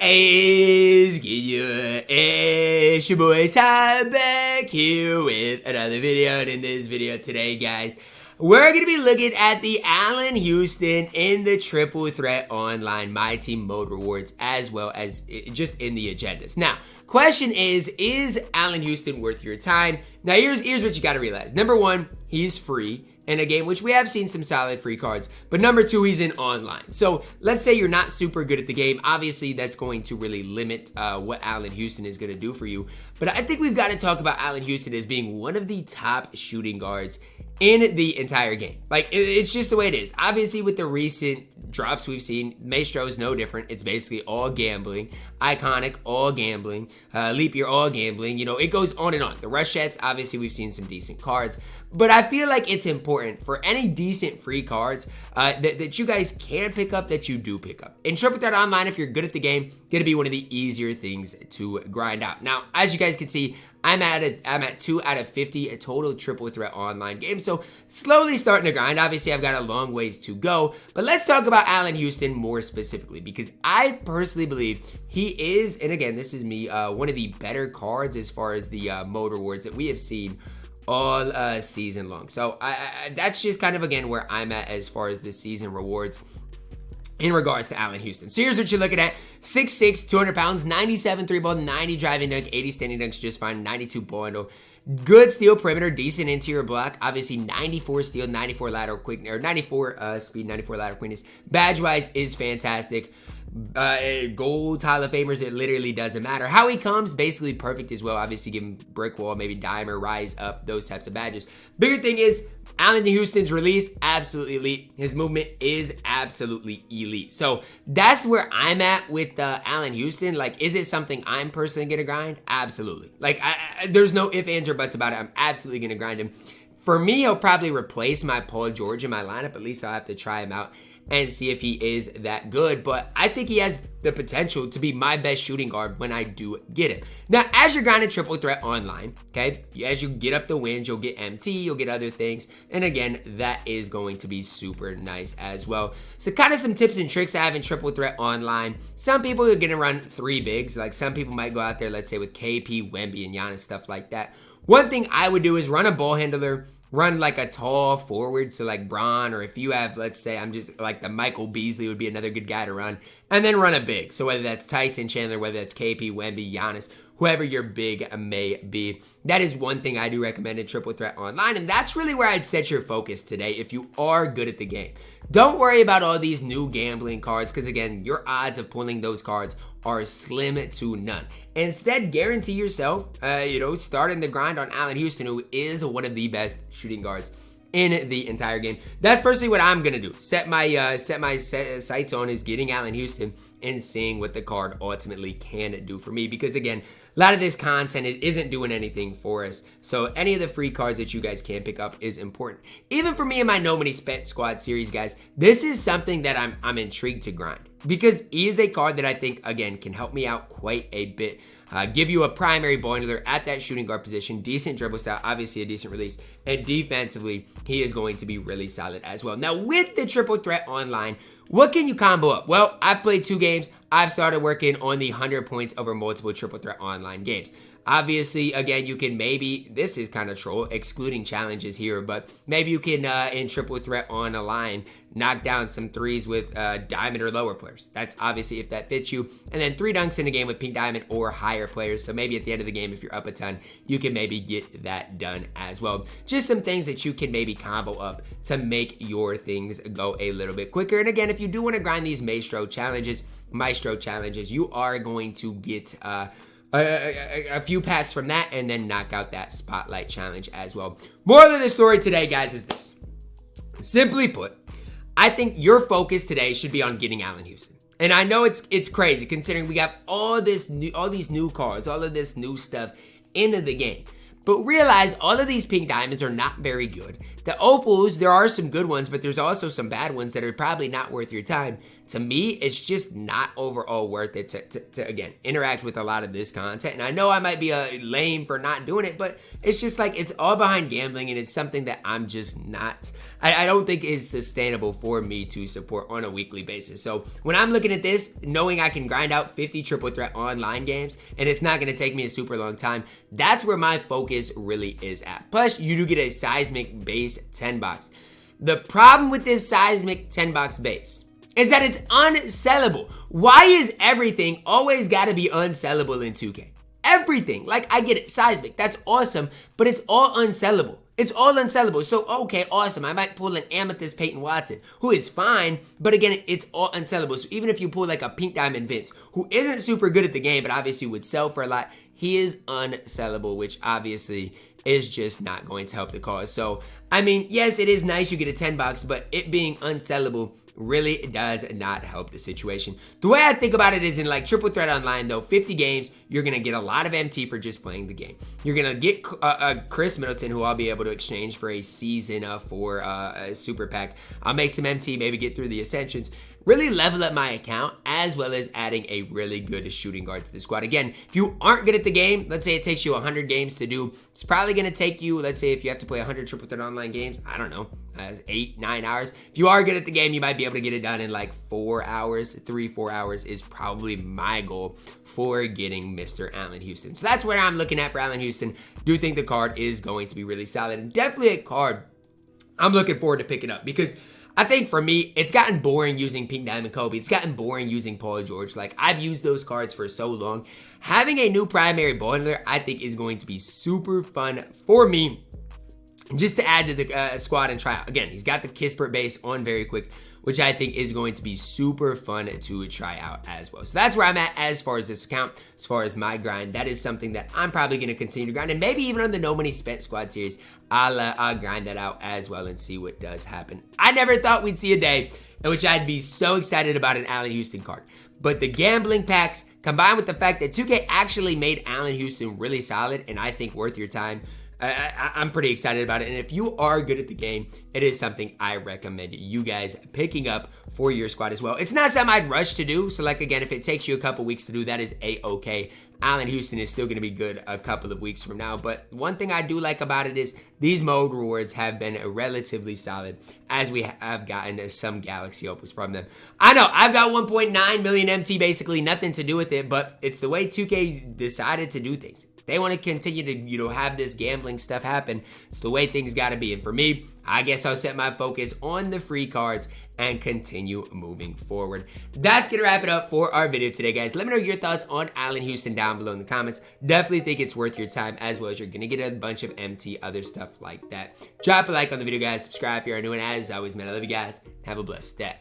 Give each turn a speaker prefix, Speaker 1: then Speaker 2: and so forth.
Speaker 1: Is it's your boy Ty back here with another video, and in this video today, guys, we're going to be looking at the Allan Houston in the Triple Threat Online MyTEAM mode rewards, as well as just in the agendas. Now, question is Allan Houston worth your time? Now, here's what you got to realize. Number one, he's free in a game, which we have seen some solid free cards. But number two, he's in online. So let's say you're not super good at the game. Obviously, that's going to really limit what Allan Houston is going to do for you. But I think we've got to talk about Allan Houston as being one of the top shooting guards in the entire game. Like, it's just the way it is. Obviously, with the recent drops we've seen, Maestro is no different. It's basically all gambling. Iconic, all gambling. Leap Year, all gambling. You know, it goes on and on. The Rushettes, obviously, we've seen some decent cards. But I feel like it's important for any decent free cards that you guys can pick up, that you do pick up. In Triple Threat Online, if you're good at the game, gonna be one of the easier things to grind out. Now, as you guys can see, I'm at 2 out of 50 a total Triple Threat Online game, so slowly starting to grind. Obviously, I've got a long ways to go, but let's talk about Allan Houston more specifically, because I personally believe he is, and again, this is me, one of the better cards as far as the mode rewards that we have seen all season long. So that's just kind of, again, where I'm at as far as the season rewards in regards to Allan Houston. So here's what you're looking at. 6'6", 200 pounds, 97 3-ball, 90 driving dunk, 80 standing dunks just fine, 92 ball handle. Good steal perimeter, decent interior block. Obviously, 94 steal, 94 lateral quickness, or 94 speed, 94 lateral quickness. Badge-wise is fantastic. Gold Hall of Famers, it literally doesn't matter. How he comes, basically perfect as well. Obviously, give him brick wall, maybe dimer, rise up, those types of badges. Bigger thing is, Allan Houston's release, absolutely elite. His movement is absolutely elite. So that's where I'm at with Allan Houston. Like, is it something I'm personally going to grind? Absolutely. Like, there's no ifs, ands, or buts about it. I'm absolutely going to grind him. For me, he'll probably replace my Paul George in my lineup. At least I'll have to try him out and see if he is that good. But I think he has the potential to be my best shooting guard when I do get him. Now, as you're grinding Triple Threat Online, okay, as you get up the wins, you'll get MT, you'll get other things. And again, that is going to be super nice as well. So kind of some tips and tricks I have in Triple Threat Online. Some people are going to run 3 bigs. Like, some people might go out there, let's say, with KP, Wemby, and Giannis, stuff like that. One thing I would do is run a ball handler, run like a tall forward, so like Bron, or if you have, let's say, I'm just like the Michael Beasley would be another good guy to run, and then run a big. So whether that's Tyson Chandler, whether that's KP, Wemby, Giannis, whoever your big may be. That is one thing I do recommend in Triple Threat Online, and that's really where I'd set your focus today if you are good at the game. Don't worry about all these new gambling cards, because again, your odds of pulling those cards are slim to none. Instead, guarantee yourself, starting the grind on Allan Houston, who is one of the best shooting guards in the entire game. That's personally what I'm gonna do. Set my sights on is getting Allan Houston and seeing what the card ultimately can do for me. Because again, a lot of this content isn't doing anything for us. So any of the free cards that you guys can pick up is important. Even for me in my No Money Spent Squad series, guys, this is something that I'm intrigued to grind. Because he is a card that I think, again, can help me out quite a bit. Give you a primary ball handler at that shooting guard position, decent dribble style, obviously a decent release, and defensively, he is going to be really solid as well. Now, with the Triple Threat Online, what can you combo up? Well, I've played 2 games. I've started working on the 100 points over multiple Triple Threat Online games. Obviously, again, you can maybe, this is kind of troll, excluding challenges here, but maybe you can, in Triple Threat on a line, knock down some threes with diamond or lower players. That's obviously if that fits you. And then 3 dunks in a game with pink diamond or higher players. So maybe at the end of the game, if you're up a ton, you can maybe get that done as well. Just some things that you can maybe combo up to make your things go a little bit quicker. And again, if you do want to grind these maestro challenges, you are going to get a few packs from that and then knock out that spotlight challenge as well. Moral of the story today, guys, is this. Simply put, I think your focus today should be on getting Allan Houston. And I know it's crazy considering we got all these new cards, all of this new stuff into the game. But realize all of these pink diamonds are not very good. The opals, there are some good ones, but there's also some bad ones that are probably not worth your time. To me, it's just not overall worth it to again, interact with a lot of this content. And I know I might be lame for not doing it, but it's just like, it's all behind gambling, and it's something that I'm just not, I don't think is sustainable for me to support on a weekly basis. So when I'm looking at this, knowing I can grind out 50 triple threat online games, and it's not going to take me a super long time, that's where my focus really is at. Plus, you do get a seismic base 10 box. The problem with this seismic 10 box base is that it's unsellable. Why is everything always got to be unsellable in 2K? Everything. Like, I get it, seismic, that's awesome, but it's all unsellable. It's all unsellable. So, okay, awesome. I might pull an Amethyst Peyton Watson, who is fine, but again, it's all unsellable. So even if you pull like a Pink Diamond Vince, who isn't super good at the game, but obviously would sell for a lot, he is unsellable, which obviously is just not going to help the cause. So, I mean, yes, it is nice you get a 10 box, but it being unsellable really does not help the situation. The way I think about it is in like Triple Threat Online though, 50 games, you're going to get a lot of MT for just playing the game. You're going to get Chris Middleton, who I'll be able to exchange for a season for a super pack. I'll make some MT, maybe get through the Ascensions, really level up my account, as well as adding a really good shooting guard to the squad. Again, if you aren't good at the game, let's say it takes you 100 games to do, it's probably going to take you, let's say if you have to play 100 Triple Threat Online games, I don't know, 8-9 hours. If you are good at the game, you might be able to get it done in like 4 hours. 3-4 hours is probably my goal for getting Mr. Allan Houston. So that's where I'm looking at for Allan Houston. Do think the card is going to be really solid, and definitely a card I'm looking forward to picking up, because I think for me, it's gotten boring using Pink Diamond Kobe. It's gotten boring using Paul George. Like, I've used those cards for so long. Having a new primary ball handler, I think, is going to be super fun for me, just to add to the squad and try out. Again, he's got the Kispert base on very quick, which I think is going to be super fun to try out as well. So that's where I'm at as far as this account, as far as my grind. That is something that I'm probably going to continue to grind, and maybe even on the No Money Spent squad series, I'll grind that out as well and see what does happen. I never thought we'd see a day in which I'd be so excited about an Allan Houston card. But the gambling packs, combined with the fact that 2K actually made Allan Houston really solid, and I think worth your time, I'm pretty excited about it. And if you are good at the game, it is something I recommend you guys picking up for your squad as well. It's not something I'd rush to do. So like, again, if it takes you a couple weeks to do, that is a-okay. Allan Houston is still going to be good a couple of weeks from now. But one thing I do like about it is these mode rewards have been relatively solid, as we have gotten some Galaxy Opals from them. I know I've got 1.9 million MT, basically nothing to do with it, but it's the way 2K decided to do things. They want to continue to, have this gambling stuff happen. It's the way things got to be. And for me, I guess I'll set my focus on the free cards and continue moving forward. That's going to wrap it up for our video today, guys. Let me know your thoughts on Allan Houston down below in the comments. Definitely think it's worth your time, as well as you're going to get a bunch of MT, other stuff like that. Drop a like on the video, guys. Subscribe if you're new, and as always, man, I love you guys. Have a blessed day.